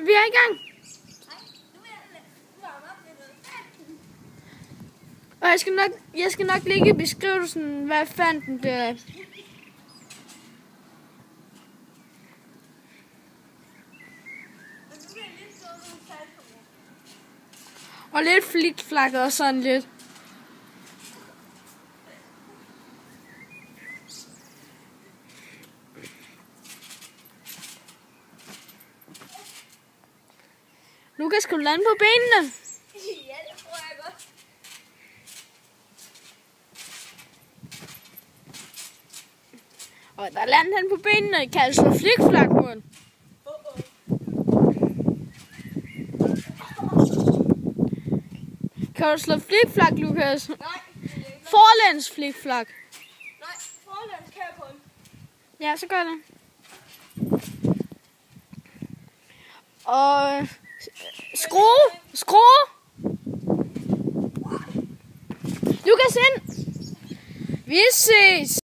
Vi er i gang. Og jeg skal nok lægge i beskrivelsen, hvad fanden det er. Og lidt flikflak og sådan lidt. Lukas, skal du lande på benene? Ja, det tror jeg godt. Og der landede han på benene. Kan jeg slå flikflak på den? Kan du slå flikflak, Lukas? Nej. Forlæns flikflak. Nej, forlæns kan jeg på den. Ja, så gør det. Og skrue. Lukas ind. Vi ses.